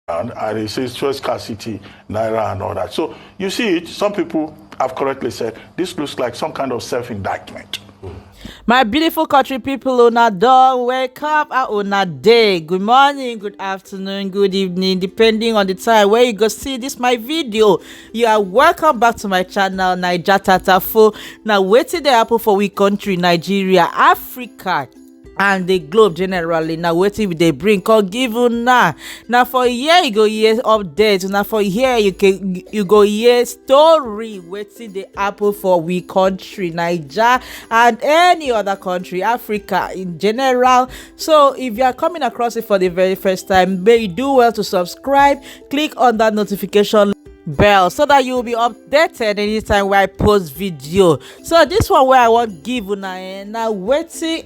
and it says fuel scarcity, Naira and all that. So you see it, some people have correctly said, this looks like some kind of self-indictment. My beautiful country people, una don wake up at una day. Good morning, good afternoon, good evening, depending on the time where you go see this my video. You are welcome back to my channel, Naija Tatafo. Now, waiting the apple for we country, Nigeria, Africa, and the globe generally. Now wetin they bring come give una. Now for here you go hear updates. Now for here you go hear story wetin the apple for we country, Naija, and any other country, Africa in general. So if you are coming across it for the very first time, may you do well to subscribe, click on that notification bell so that you will be updated anytime where I post video. So this one where I want give una now wetin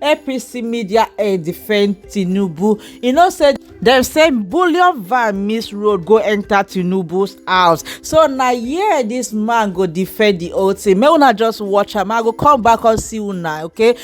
APC media defend Tinubu. You know, said them say Bullion van miss road go enter Tinubu's house. So now yeah, this man go defend the whole thing. May una just watch am. I go come back and see una, okay?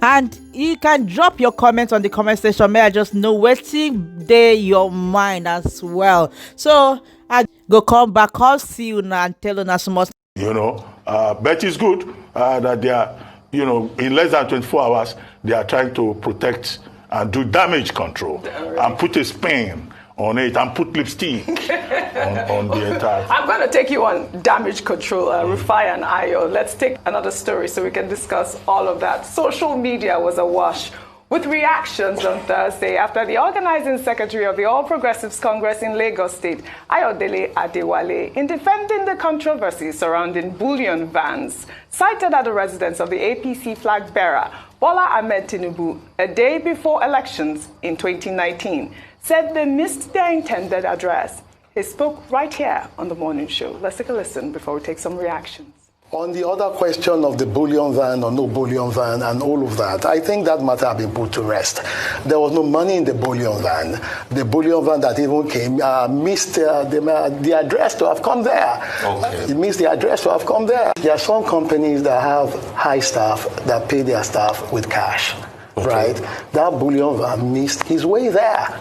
And you can drop your comments on the comment section. May I just know wetin dey your mind as well. So I go come back, I'll see you now and tell you so much. You know, but it's good that they are, you know, in less than 24 hours, they are trying to protect and do damage control and put a spin on it and put lipstick on the entire. I'm going to take you on damage control, Rufai and Ayo. Let's take another story so we can discuss all of that. Social media was awash with reactions on Thursday after the organizing secretary of the All Progressives Congress in Lagos State, Ayodele Adewale, in defending the controversy surrounding Bullion vans, cited at the residence of the APC flag bearer, Bola Ahmed Tinubu, a day before elections in 2019, said they missed their intended address. He spoke right here on the morning show. Let's take a listen before we take some reactions. On the other question of the Bullion van or no Bullion van and all of that, I think that matter has been put to rest. There was no money in the Bullion van. The Bullion van that even came missed the address to have come there. Okay. It missed the address to have come there. There are some companies that have high staff that pay their staff with cash, okay, right? That Bullion van missed his way there.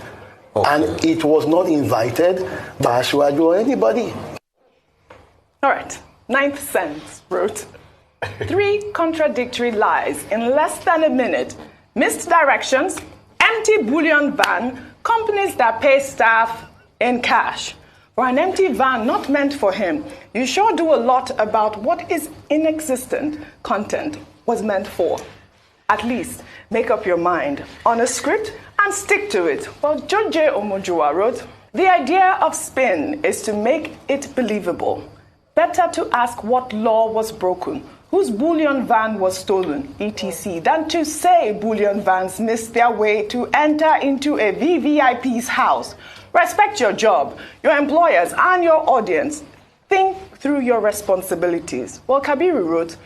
Okay. And it was not invited by Ashwaju or anybody. All right. Ninth Sense wrote, 3 contradictory lies in less than a minute, missed directions, empty Bullion van, companies that pay staff in cash. For an empty van not meant for him, you sure do a lot about what is inexistent content was meant for. At least make up your mind on a script and stick to it. Well, George Omojua wrote, the idea of spin is to make it believable. Better to ask what law was broken, whose Bullion van was stolen, etc., than to say Bullion vans missed their way to enter into a VVIP's house. Respect your job, your employers, and your audience. Think through your responsibilities. Well, Kabiru wrote,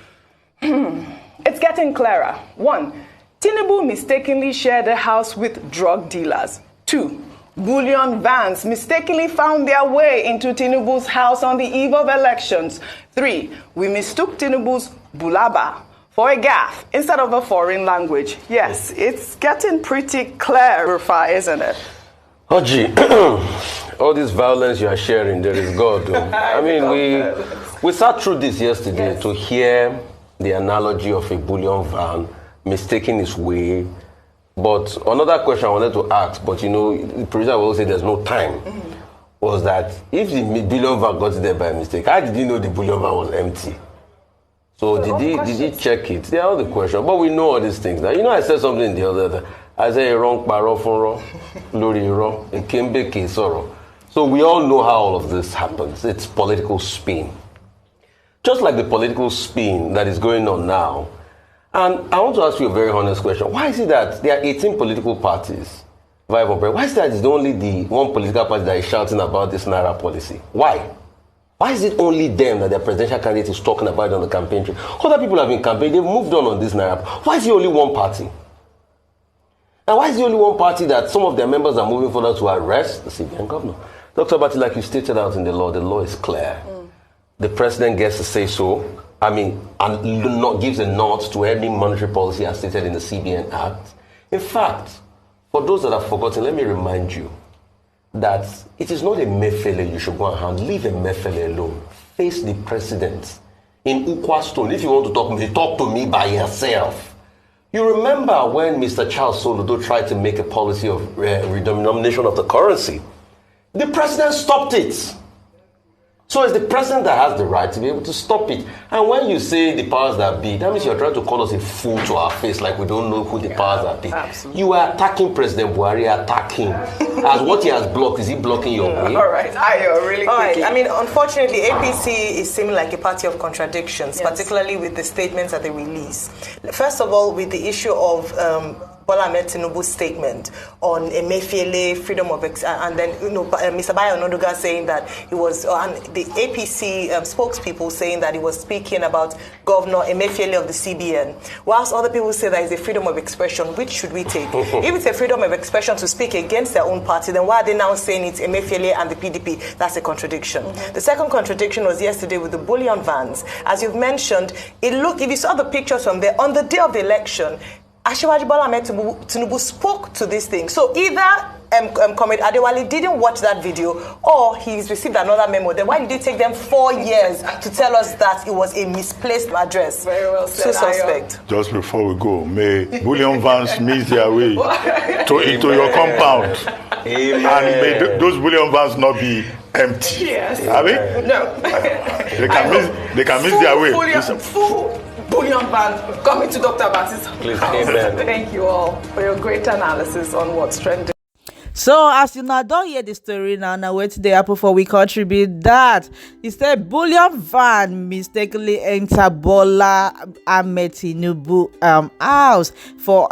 it's getting clearer. 1. Tinubu mistakenly shared a house with drug dealers. 2. Bullion vans mistakenly found their way into Tinubu's house on the eve of elections. 3. We mistook Tinubu's bulaba for a gaffe instead of a foreign language. Yes, it's getting pretty clear, Rufai, isn't it? Oji, all this violence you are sharing, there is God. I mean, we sat through this yesterday, yes, to hear the analogy of a Bullion van mistaking its way. But another question I wanted to ask, but you know, the producer will say there's no time, was that if the Bullion van got there by mistake, how did he know the Bullion van was empty? So did he check it? There are all the questions, but we know all these things. Now, you know, I said something the other day. I said wrong paro foro, lori wrong, and kembe kesoro. So we all know how all of this happens. It's political spin. Just like the political spin that is going on now. And I want to ask you a very honest question. Why is it that there are 18 political parties? Why is that it's only the one political party that is shouting about this Naira policy? Why? Why is it only them that their presidential candidate is talking about it on the campaign trail? Other people have been campaigning, they've moved on this Naira. Why is it only one party? And why is it only one party that some of their members are moving further to arrest the CBN governor? Dr. Bati, like you stated out in the law is clear. The president gets to say so. I mean, and not gives a nod to any monetary policy as stated in the CBN Act. In fact, for those that have forgotten, let me remind you that it is not Emefiele you should go and hand. Leave Emefiele alone. Face the president. In Ukwa Stone, if you want to talk to me by yourself. You remember when Mr. Charles Soludo tried to make a policy of redenomination of the currency? The president stopped it. So it's the president that has the right to be able to stop it. And when you say the powers that be, that means you're trying to call us a fool to our face, like we don't know who the powers that be. Absolutely. You are attacking President Buhari, attacking. As what he has blocked, is he blocking your way? All right, Ayo, really All quickly. right. I mean, unfortunately, APC is seeming like a party of contradictions, Yes. particularly with the statements that they release. First of all, with the issue of Bola Ahmed Tinubu's statement on Emefiele, freedom of and then Mr. Bayo Onoduga saying that he was, and the APC spokespeople saying that he was speaking about Governor Emefiele of the CBN, whilst other people say that it's a freedom of expression. Which should we take? If it's a freedom of expression to speak against their own party, then why are they now saying it's Emefiele and the PDP? That's a contradiction. The second contradiction was yesterday with the bullion vans. As you've mentioned, if you saw the pictures from there, on the day of the election, Asiwaju Bola Ahmed Tinubu spoke to this thing. So either Comrade Adewale didn't watch that video, or he's received another memo. Then why did it take them 4 years to tell us that it was a misplaced address? Very well said, So suspect. Just before we go, may bullion vans miss their way into your compound. Amen. And may those bullion vans not be empty. Yes. I mean, No. they can miss their way. Full bullion van coming to Dr. Batista. Please, amen. Thank you all for your great analysis on what's trending. So as you now don't hear the story now wait till the apple for we contribute that instead bullion van mistakenly enter Bola Ahmed Tinubu house for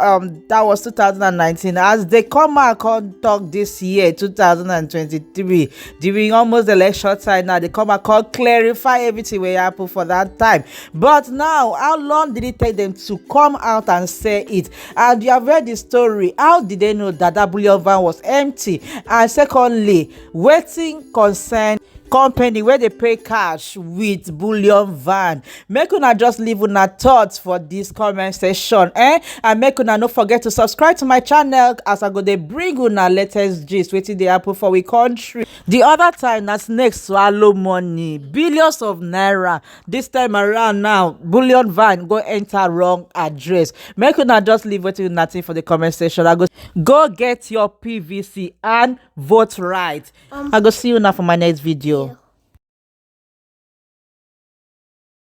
that was 2019 as they come out and talk this year 2023 during almost the election time. Now they come out and clarify everything wey happen for that time, but now how long did it take them to come out and say it? And you have read the story. How did they know that bullion van was empty? And secondly, wetin concern company where they pay cash with bullion van? Make una just leave una thoughts for this comment section, and make una no forget to subscribe to my channel as I go dey bring una latest gist wetin dey happen for we country. The other time na snake swallow money, billions of naira. This time around now bullion van go enter wrong address. Make una just leave wetin una think for the comment section. I go get your PVC and vote right. I go see you now for my next video.